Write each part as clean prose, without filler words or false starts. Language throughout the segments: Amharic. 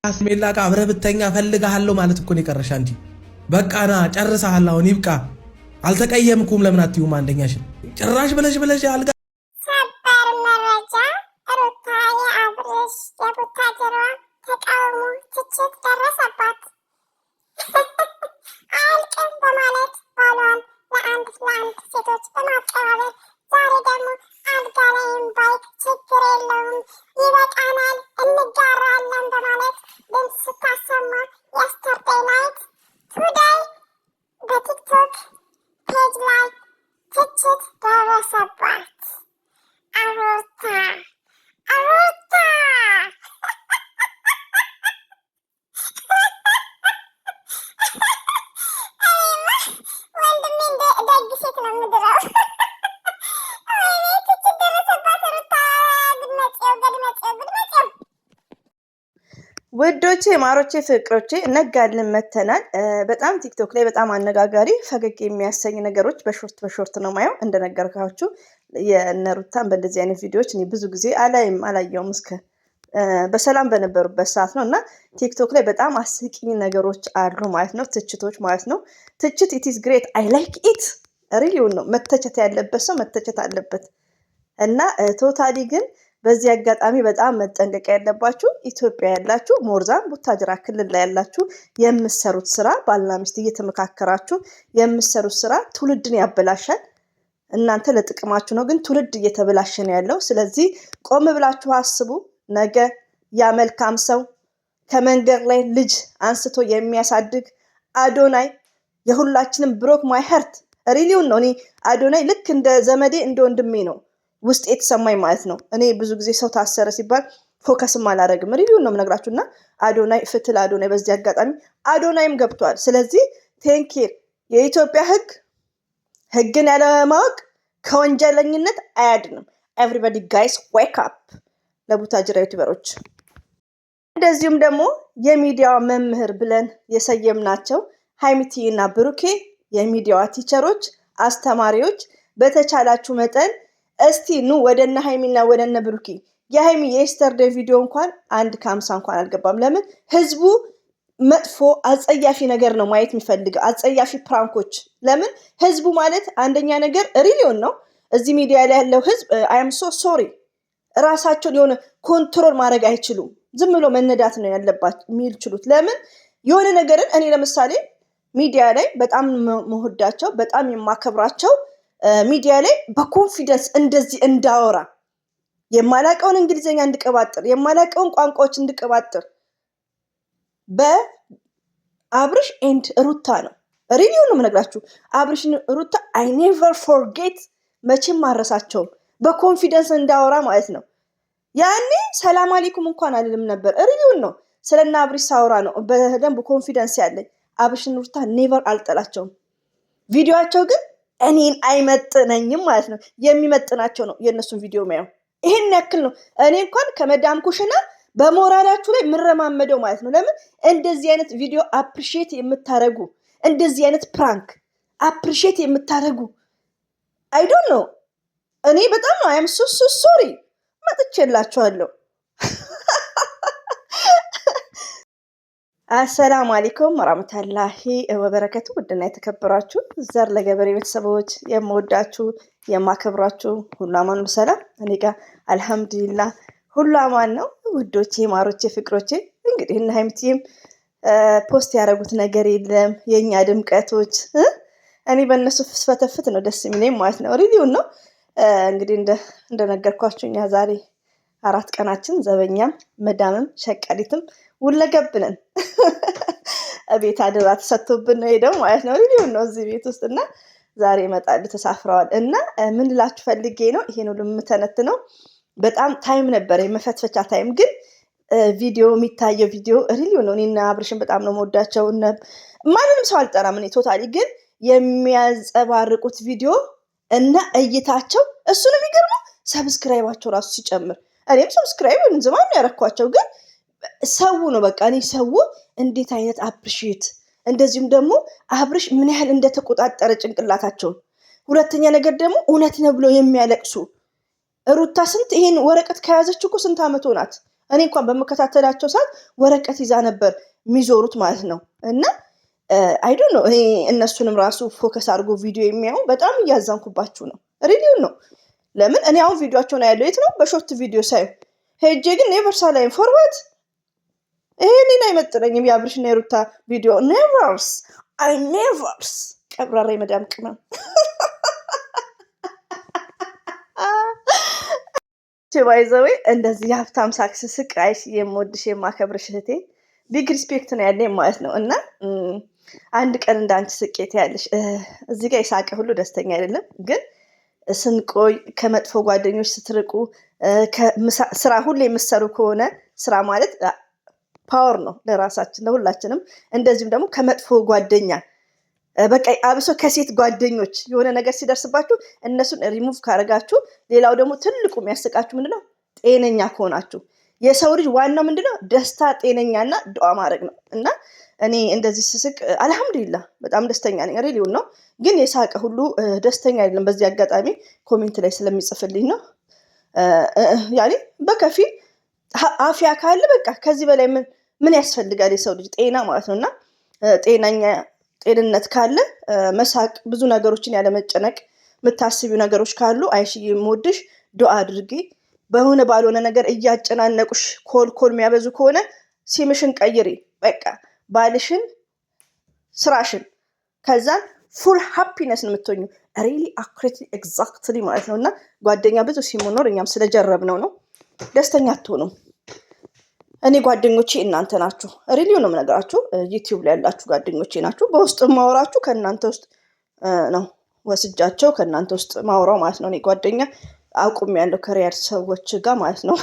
አስሜላ ጋ አብረህ ብተኛ ፈልጋለሁ ማለት እኮ ነው የቀረሽ አንቺ። በቃና ጨርሰሃል። አሁን ይብቃ። አልተቀየምኩም። ለምን አትዩም? አንደኛሽን ጭራሽ ብለሽ አልጋ ሰበር መረጃ ሩታ የአብርሽ የቡታጀሯ ተቃውሞ ትችት ደረሰባት። አያልቅም በማለት ባሏን ለአንድ ሴቶች በማቀባበል ዛሬ ደግሞ አልጋ ላይም ባይ ችግር የለውም ይበቃናል እንጋራለን በማለት ድምፅ ስታሰማ የስተርዴይ ናይት ቱዴይ በቲክቶክ ፔጅ ላይ ትችት ደረሰባት። ሩታ ወንድሜ ደግ ሴት ነው ምድረው። ውዶቼ ማሮቼ ፍቅሮቼ ነጋልን መተናል። በጣም ቲክቶክ ላይ በጣም አነጋጋሪ ፈገግ የሚያሰኝ ነገሮች በሾርት ነው ማየው። እንደነገርካችሁ የነሩታን በእንደዚህ አይነት ቪዲዮዎች እኔ ብዙ ጊዜ አላየውም እስከ በሰላም በነበሩበት ሰዓት ነው። እና ቲክቶክ ላይ በጣም አስቂኝ ነገሮች አሉ ማለት ነው፣ ትችቶች ማለት ነው። ትችት ኢት ኢዝ ግሬት አይ ላይክ ኢት ሪሊውን ነው። መተቸት ያለበት ሰው መተቸት አለበት። እና ቶታሊ ግን በዚህ አጋጣሚ በጣም መጠንቀቅ ያለባችሁ ኢትዮጵያ ያላችሁ ሞርዛን ቡታጅራ ክልል ላይ ያላችሁ የምትሰሩት ስራ ባልና ሚስት እየተመካከራችሁ የምትሰሩት ስራ ትውልድን ያበላሻል። እናንተ ለጥቅማችሁ ነው፣ ግን ትውልድ እየተበላሸ ነው ያለው። ስለዚህ ቆም ብላችሁ አስቡ። ነገ ያ መልካም ሰው ከመንገድ ላይ ልጅ አንስቶ የሚያሳድግ አዶናይ የሁላችንም ብሮክ ማይ ሀርት ሪሊውን ነው። እኔ አዶናይ ልክ እንደ ዘመዴ እንደ ወንድሜ ነው ውስጥ የተሰማኝ ማለት ነው። እኔ ብዙ ጊዜ ሰው ታሰረ ሲባል ፎከስም አላረግም፣ ሪቪውን ነው የምነግራችሁ። እና አዶናይ ፍትል አዶናይ በዚህ አጋጣሚ አዶናይም ገብቷል። ስለዚህ ቴንኬር የኢትዮጵያ ህግን ያለማወቅ ከወንጀለኝነት አያድንም። ኤቭሪባዲ ጋይስ ዌክ አፕ ለቡታጅራ ዩቲዩበሮች። እንደዚሁም ደግሞ የሚዲያዋ መምህር ብለን የሰየምናቸው ሀይሚቲ እና ብሩኬ የሚዲያዋ ቲቸሮች አስተማሪዎች በተቻላችሁ መጠን እስቲ ኑ ወደነ ሀይሚና ወደነ ብሩኬ። የሀይሚ የስተርዴይ ቪዲዮ እንኳን 1:50 እንኳን አልገባም። ለምን ህዝቡ መጥፎ አጸያፊ ነገር ነው ማየት የሚፈልገው፣ አጸያፊ ፕራንኮች። ለምን ህዝቡ ማለት አንደኛ ነገር ሪሊዮን ነው። እዚህ ሚዲያ ላይ ያለው ህዝብ አም ሶ ሶሪ ራሳቸውን የሆነ ኮንትሮል ማድረግ አይችሉም። ዝም ብሎ መነዳት ነው ያለባቸው የሚችሉት። ለምን የሆነ ነገርን እኔ ለምሳሌ ሚዲያ ላይ በጣም መወዳቸው በጣም የማከብራቸው ሚዲያ ላይ በኮንፊደንስ እንደዚህ እንዳወራ የማላቀውን እንግሊዘኛ እንድቀባጥር የማላቀውን ቋንቋዎች እንድቀባጥር በአብርሽ ኤንድ ሩታ ነው። ሪቪው ነው የምነግራችሁ። አብርሽን ሩታ አይ ኔቨር ፎርጌት መቼም አረሳቸውም። በኮንፊደንስ እንዳወራ ማለት ነው። ያኔ ሰላም አለይኩም እንኳን አልልም ነበር። ሪቪው ነው ስለና አብርሽ ሳወራ ነው በደንብ ኮንፊደንስ ያለኝ። አብርሽን ሩታ ኔቨር አልጠላቸውም። ቪዲዮአቸው ግን እኔን አይመጥነኝም ማለት ነው። የሚመጥናቸው ነው የእነሱን ቪዲዮ ማየው። ይሄን ያክል ነው። እኔ እንኳን ከመዳም ኩሽና በሞራላችሁ ላይ ምረማመደው ማለት ነው። ለምን እንደዚህ አይነት ቪዲዮ አፕሪሺየት የምታረጉ እንደዚህ አይነት ፕራንክ አፕሪሺየት የምታረጉ አይ ዶንት ኖ። እኔ በጣም ነው አይ አም ሶ ሶሪ መጥቼላችኋለሁ። አሰላሙ አለይኩም ወራህመቱላሂ ወበረከቱ። ውድና የተከበራችሁ ዘር ለገበሬ ቤተሰቦች የምወዳችሁ የማከብራችሁ ሁሉ አማን ሰላም። እኔ ጋር አልሐምዱሊላህ ሁሉ አማን ነው። ውዶቼ ማሮቼ ፍቅሮቼ እንግዲህ እና ሀይሚቲም ፖስት ያደረጉት ነገር የለም። የኛ ድምቀቶች እኔ በእነሱ ፍስፈተፍት ነው ደስ የሚለኝ ማለት ነው። ሪቪውን ነው እንግዲህ እንደነገርኳችሁ እኛ ዛሬ 4 ቀናችን ዘበኛም መዳምም ሸቀሊትም ውለገብነን ቤት አደራ ተሰጥቶብን ነው ሄደው ማለት ነው። ሪቪውን ነው እዚህ ቤት ውስጥ እና ዛሬ ይመጣሉ ተሳፍረዋል። እና ምን ልላችሁ ፈልጌ ነው ይሄን ሁሉ የምተነትነው በጣም ታይም ነበር የመፈትፈቻ ታይም። ግን ቪዲዮ የሚታየው ቪዲዮ ሪቪው ነው። እኔና አብርሽን በጣም ነው የምወዳቸው። ማንንም ሰው አልጠራም እኔ ቶታሊ። ግን የሚያንጸባርቁት ቪዲዮ እና እይታቸው እሱ ነው የሚገርመው። ሰብስክራይባቸው ራሱ ሲጨምር እኔም ሰብስክራይብ እንዝማን ያረኳቸው። ግን ሰው ነው በቃ እኔ ሰው እንዴት አይነት አፕሪሺየት እንደዚሁም ደግሞ አብርሽ ምን ያህል እንደተቆጣጠረ ጭንቅላታቸውን። ሁለተኛ ነገር ደግሞ እውነት ነው ብሎ የሚያለቅሱ ሩታ ስንት ይሄን ወረቀት ከያዘች እኮ ስንት ዓመት ሆናት? እኔ እንኳን በመከታተላቸው ሰዓት ወረቀት ይዛ ነበር የሚዞሩት ማለት ነው። እና አይ ዶንት ኖ እኔ እነሱንም ራሱ ፎከስ አድርጎ ቪዲዮ የሚያዩ በጣም እያዘንኩባችሁ ነው። ሪሊውን ነው። ለምን እኔ አሁን ቪዲዮአቸውን ያለው የት ነው? በሾርት ቪዲዮ ሳይ ሄጄ ግን ኔቨርሳ ላይ ፎርዋርድ ይሄንን አይመጥነኝም። የአብርሽና የሩታ ቪዲዮ ኔቨርስ ቀብራራ የመዳም ቅመም ባይዘዌ እንደዚህ የሀብታም ሳክስ ስቃይሽ የምወድሽ የማከብርሽ እህቴ ቢግ ሪስፔክት ነው ያለኝ ማለት ነው። እና አንድ ቀን እንዳንቺ ስቄት ያለሽ እዚህ ጋር የሳቀ ሁሉ ደስተኛ አይደለም። ግን ስንቆይ ከመጥፎ ጓደኞች ስትርቁ ስራ ሁሌ የምትሰሩ ከሆነ ስራ ማለት ፓወር ነው ለራሳችን ለሁላችንም። እንደዚሁም ደግሞ ከመጥፎ ጓደኛ በቃ አብሶ ከሴት ጓደኞች የሆነ ነገር ሲደርስባችሁ እነሱን ሪሙቭ ካረጋችሁ፣ ሌላው ደግሞ ትልቁ የሚያስቃችሁ ምንድነው? ጤነኛ ከሆናችሁ። የሰው ልጅ ዋናው ምንድነው? ደስታ፣ ጤነኛና ዱዓ ማድረግ ነው። እና እኔ እንደዚህ ስስቅ አልሐምዱሊላህ በጣም ደስተኛ ነኝ። ሪሊውን ነው። ግን የሳቀ ሁሉ ደስተኛ አይደለም። በዚህ አጋጣሚ ኮሜንት ላይ ስለሚጽፍልኝ ነው። ያኔ በከፊል አፍያ ካለ በቃ ከዚህ በላይ ምን ያስፈልጋል? የሰው ልጅ ጤና ማለት ነው። እና ጤንነት ካለ መሳቅ፣ ብዙ ነገሮችን ያለመጨነቅ፣ የምታስቢው ነገሮች ካሉ አይሽዬ የምወድሽ ዱዓ አድርጊ። በሆነ ባልሆነ ነገር እያጨናነቁሽ ኮልኮል የሚያበዙ ከሆነ ሲምሽን ቀይሪ። በቃ ባልሽን፣ ስራሽን፣ ከዛን ፉል ሃፒነስ ነው የምትሆኙ። ሪሊ አኩሬትሊ ኤግዛክትሊ ማለት ነው። እና ጓደኛ ብዙ ሲሞኖር እኛም ስለጀረብነው ነው ደስተኛ አትሆኑም። እኔ ጓደኞቼ እናንተ ናችሁ። ሪሊው ነው የምነግራችሁ። ዩቲዩብ ላይ ያላችሁ ጓደኞቼ ናችሁ። በውስጥ ማወራችሁ ከእናንተ ውስጥ ነው ወስጃቸው ከእናንተ ውስጥ ማወራው ማለት ነው። እኔ ጓደኛ አቁም ያለው ከሪያድ ሰዎች ጋር ማለት ነው።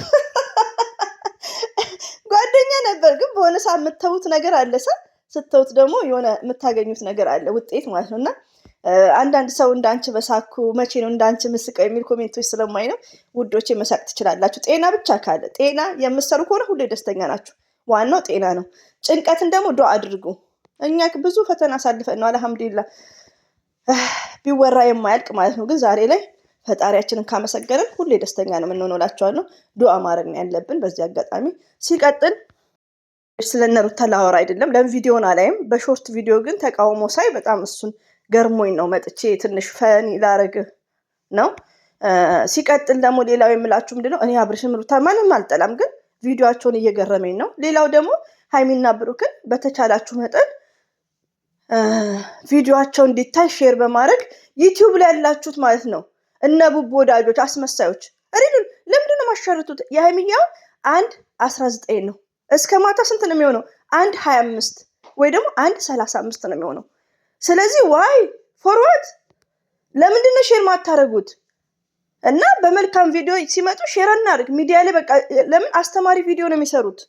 ጓደኛ ነበር ግን በሆነ ሰዓት የምትተውት ነገር አለ። ስትተውት ደግሞ የሆነ የምታገኙት ነገር አለ፣ ውጤት ማለት ነው። እና አንዳንድ ሰው እንዳንቺ በሳኩ መቼ ነው እንዳንቺ ምስቀው የሚል ኮሜንቶች ስለማይ ነው። ውዶቼ መሳቅ ትችላላችሁ። ጤና ብቻ ካለ ጤና የምትሰሩ ከሆነ ሁሌ ደስተኛ ናችሁ። ዋናው ጤና ነው። ጭንቀትን ደግሞ ዱዓ አድርጉ። እኛ ብዙ ፈተና አሳልፈን ነው አልሐምዱሊላህ ቢወራ የማያልቅ ማለት ነው። ግን ዛሬ ላይ ፈጣሪያችንን ካመሰገንን ሁሌ ደስተኛ ነው የምንሆነው እላችኋለሁ። ዱዓ ማድረግ ነው ያለብን በዚህ አጋጣሚ። ሲቀጥል ስለነ ሩታ ላወራ አይደለም፣ ለቪዲዮን አላይም። በሾርት ቪዲዮ ግን ተቃውሞ ሳይ በጣም እሱን ገርሞኝ ነው መጥቼ ትንሽ ፈኒ ላረግ ነው። ሲቀጥል ደግሞ ሌላው የምላችሁ ምንድነው፣ እኔ አብርሽም ሩታ ማንም አልጠላም፣ ግን ቪዲዮአቸውን እየገረመኝ ነው። ሌላው ደግሞ ሀይሚና ብሩክን በተቻላችሁ መጠን ቪዲዮአቸው እንዲታይ ሼር በማድረግ ዩቲዩብ ላይ ያላችሁት ማለት ነው እነ ቡቡ ወዳጆች አስመሳዮች ሪዱን ለምንድነው ማሻረቱት? የሀይሚያው 1:19 ነው። እስከ ማታ ስንት ነው የሚሆነው? 1:25 ወይ ደግሞ 1:35 ነው የሚሆነው። ስለዚህ ዋይ ፎርዋርድ ለምንድነው ሼር ማታረጉት? እና በመልካም ቪዲዮ ሲመጡ ሼር እናድርግ። ሚዲያ ላይ በቃ ለምን አስተማሪ ቪዲዮ ነው የሚሰሩት?